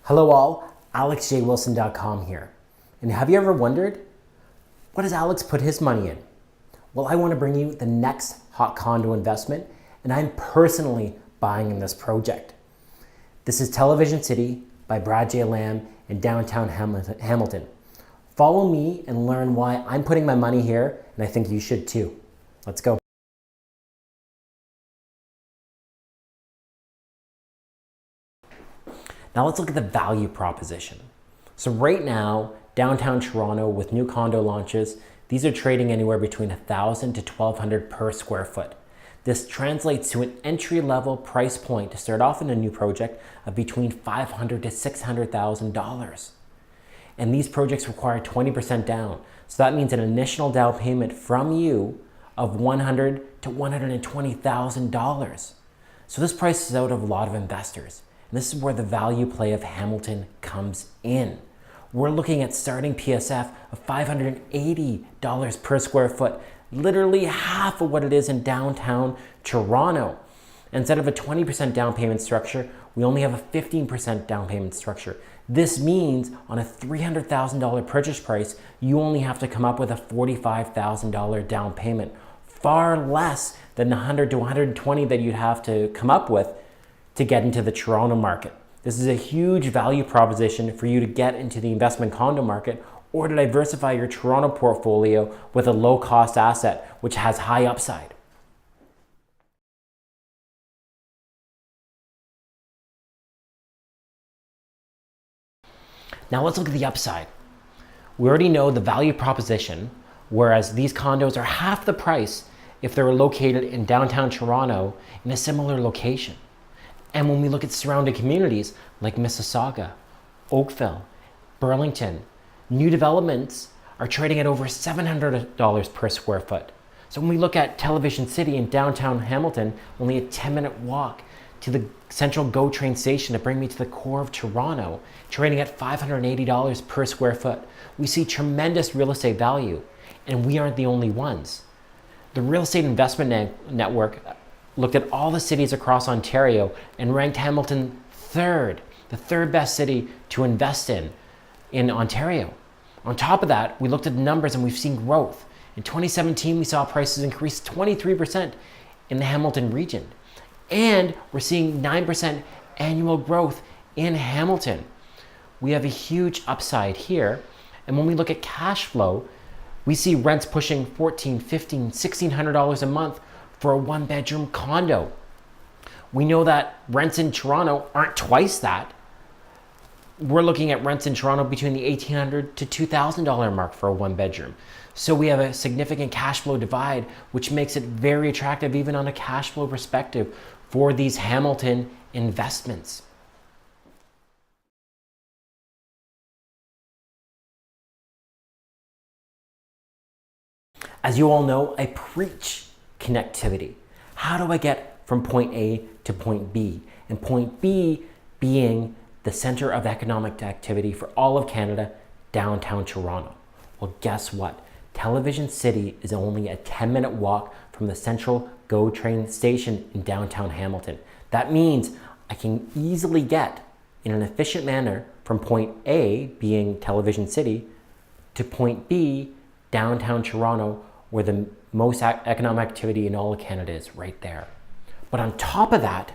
Hello all, AlexJWilson.com here. And have you ever wondered, what does Alex put his money in? Well, I want to bring you the next hot condo investment, and I'm personally buying in this project. This is Television City by Brad J. Lamb in downtown Hamilton. Follow me and learn why I'm putting my money here, and I think you should too. Let's go. Now let's look at the value proposition. So right now, downtown Toronto with new condo launches, these are trading anywhere between $1,000 to $1,200 per square foot. This translates to an entry-level price point to start off in a new project of between $500,000 to $600,000. And these projects require 20% down. So that means an initial down payment from you of $100,000 to $120,000. So this price is out of a lot of investors. And this is where the value play of Hamilton comes in. We're looking at starting PSF of $580 per square foot, literally half of what it is in downtown Toronto. Instead of a 20% down payment structure, we only have a 15% down payment structure. This means on a $300,000 purchase price, you only have to come up with a $45,000 down payment, far less than the $100,000 to $120,000 that you'd have to come up with to get into the Toronto market. This is a huge value proposition for you to get into the investment condo market or to diversify your Toronto portfolio with a low-cost asset which has high upside. Now let's look at the upside. We already know the value proposition, whereas these condos are half the price if they're located in downtown Toronto in a similar location. And when we look at surrounding communities like Mississauga, Oakville, Burlington, new developments are trading at over $700 per square foot. So when we look at Television City in downtown Hamilton, only a 10-minute walk to the central GO train station to bring me to the core of Toronto, trading at $580 per square foot. We see tremendous real estate value, and we aren't the only ones. The Real Estate Investment Network looked at all the cities across Ontario and ranked Hamilton third, the third best city to invest in Ontario. On top of that, we looked at the numbers and we've seen growth. In 2017, we saw prices increase 23% in the Hamilton region. And we're seeing 9% annual growth in Hamilton. We have a huge upside here. And when we look at cash flow, we see rents pushing $1,400, $1,500, $1,600 a month for a one-bedroom condo. We know that rents in Toronto aren't twice that. We're looking at rents in Toronto between the $1,800 to $2,000 mark for a one-bedroom. So we have a significant cash flow divide, which makes it very attractive even on a cash flow perspective for these Hamilton investments. As you all know, I preach connectivity. How do I get from point A to point B? And point B being the center of economic activity for all of Canada, downtown Toronto. Well, guess what? Television City is only a 10-minute walk from the central GO train station in downtown Hamilton. That means I can easily get, in an efficient manner, from point A, being Television City, to point B, downtown Toronto, where the most economic activity in all of Canada is right there. But on top of that,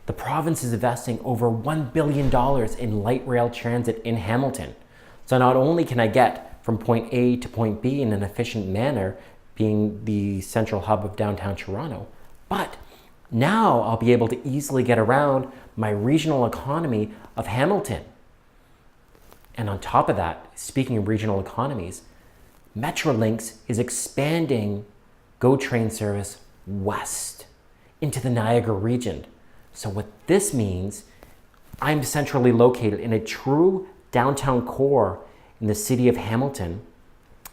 the province is investing over $1 billion in light rail transit in Hamilton. So not only can I get from point A to point B in an efficient manner, being the central hub of downtown Toronto, but now I'll be able to easily get around my regional economy of Hamilton. And on top of that, speaking of regional economies, Metrolinx is expanding GO train service west into the Niagara region. So what this means, I'm centrally located in a true downtown core in the city of Hamilton.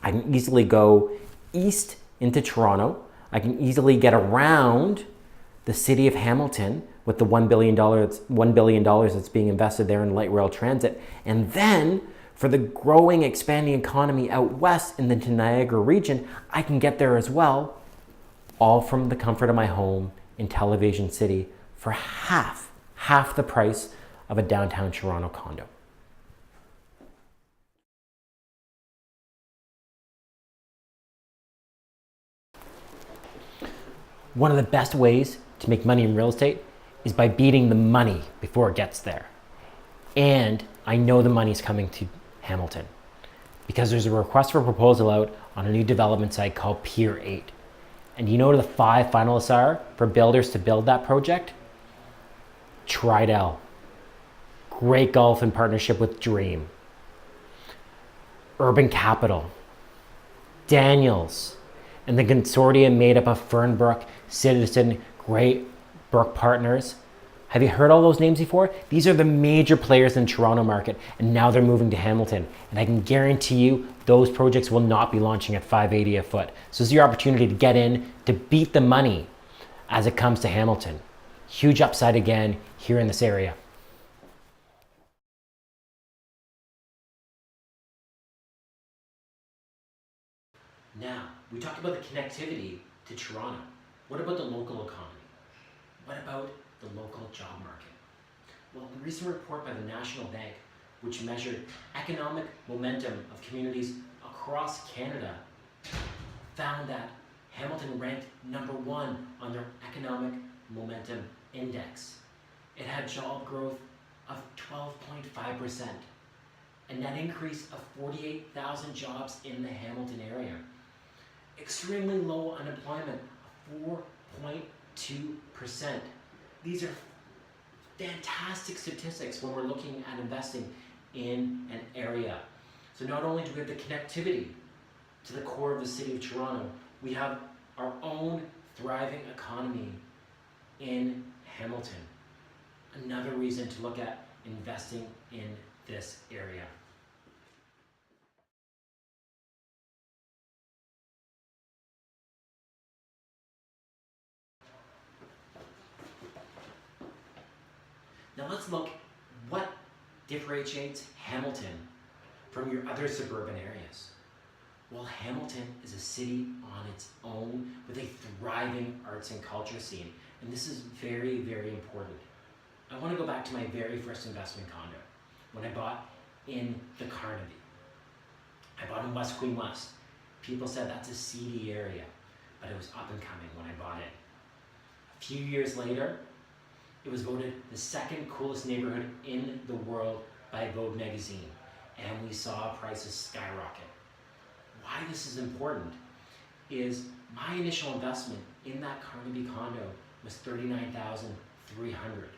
I can easily go east into Toronto. I can easily get around the city of Hamilton with the $1 billion that's being invested there in light rail transit. And then for the growing, expanding economy out west in the Niagara region, I can get there as well, all from the comfort of my home in Television City for half the price of a downtown Toronto condo. One of the best ways to make money in real estate is by beating the money before it gets there. And I know the money's coming to Hamilton because there's a request for proposal out on a new development site called PR8. And you know what the 5 finalists are for builders to build that project? Tridel, Great Gulf in partnership with Dream, Urban Capital, Daniels, and the consortium made up of Fernbrook, Citizen, Great Brook Partners. Have you heard all those names before? These are the major players in the Toronto market, and now they're moving to Hamilton. And I can guarantee you those projects will not be launching at $580 a foot. So this is your opportunity to get in, to beat the money as it comes to Hamilton. Huge upside again here in this area. Now, we talked about the connectivity to Toronto. What about the local economy? What about the local job market? Well, a recent report by the National Bank, which measured economic momentum of communities across Canada, found that Hamilton ranked #1 on their economic momentum index. It had job growth of 12.5%, a net increase of 48,000 jobs in the Hamilton area, extremely low unemployment of 4.2%. These are fantastic statistics when we're looking at investing in an area. So not only do we have the connectivity to the core of the city of Toronto, we have our own thriving economy in Hamilton. Another reason to look at investing in this area. Now let's look what differentiates Hamilton from your other suburban areas. Well, Hamilton is a city on its own with a thriving arts and culture scene, and this is very, very important. I want to go back to my very first investment condo, when I bought in the Carnaby. I bought in West Queen West. People said that's a seedy area, but it was up and coming when I bought it. A few years later, it was voted the 2nd coolest neighborhood in the world by Vogue magazine, and we saw prices skyrocket. Why this is important is my initial investment in that Carnaby condo was $39,300.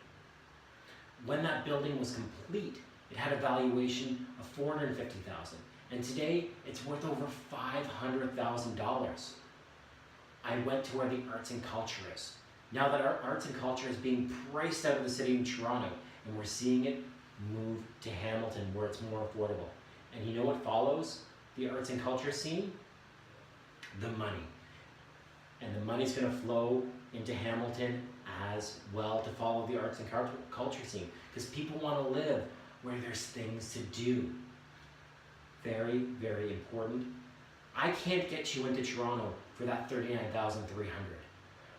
When that building was complete, it had a valuation of $450,000, and today it's worth over $500,000. I went to where the arts and culture is. Now that our arts and culture is being priced out of the city of Toronto, and we're seeing it move to Hamilton where it's more affordable. And you know what follows the arts and culture scene? The money. And the money's going to flow into Hamilton as well to follow the arts and culture scene, because people want to live where there's things to do. Very, very important. I can't get you into Toronto for that $39,300.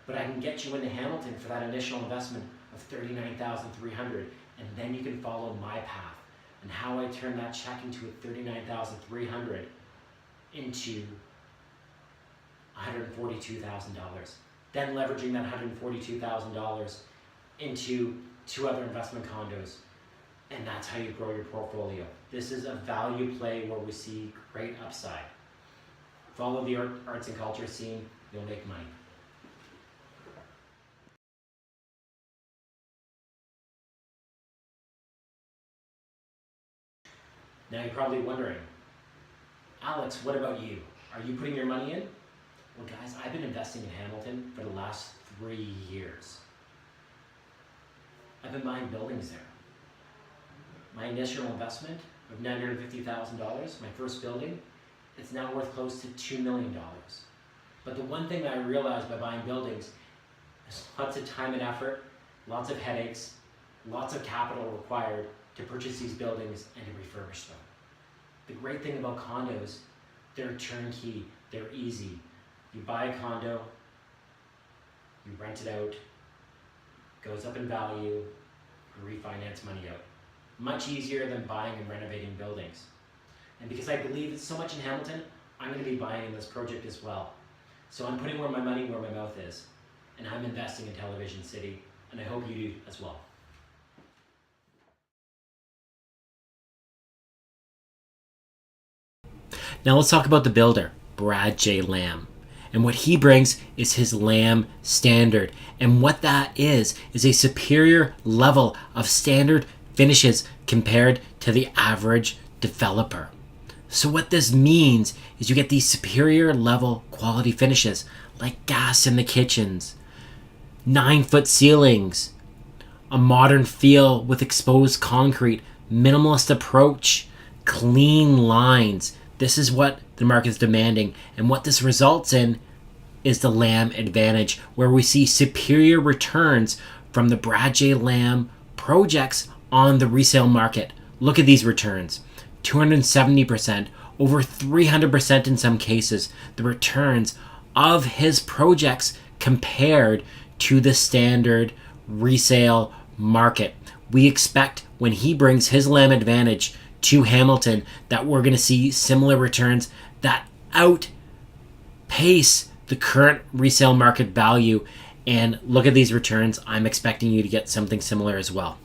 But I can get you into Hamilton for that initial investment of $39,300, and then you can follow my path and how I turn that check into a $39,300 into $142,000. Then leveraging that $142,000 into 2 other investment condos, and that's how you grow your portfolio. This is a value play where we see great upside. Follow the arts and culture scene, you'll make money. Now you're probably wondering, Alex, what about you? Are you putting your money in? Well guys, I've been investing in Hamilton for the last 3 years. I've been buying buildings there. My initial investment of $950,000, my first building, it's now worth close to $2 million. But the one thing that I realized by buying buildings is lots of time and effort, lots of headaches, lots of capital required to purchase these buildings and to refurbish them. The great thing about condos, they're turnkey, they're easy. You buy a condo, you rent it out, goes up in value, and refinance money out. Much easier than buying and renovating buildings. And because I believe so much in Hamilton, I'm going to be buying in this project as well. So I'm putting my money where my mouth is, and I'm investing in Television City, and I hope you do as well. Now let's talk about the builder, Brad J. Lamb. And what he brings is his Lamb standard. And what that is a superior level of standard finishes compared to the average developer. So what this means is you get these superior level quality finishes, like gas in the kitchens, 9-foot ceilings, a modern feel with exposed concrete, minimalist approach, clean lines. This is what the market is demanding, and what this results in is the Lamb advantage, where we see superior returns from the Brad J. Lamb projects on the resale market. Look at these returns. 270%, over 300% in some cases, the returns of his projects compared to the standard resale market. We expect when he brings his Lamb advantage to Hamilton that we're going to see similar returns that outpace the current resale market value. And look at these returns. I'm expecting you to get something similar as well.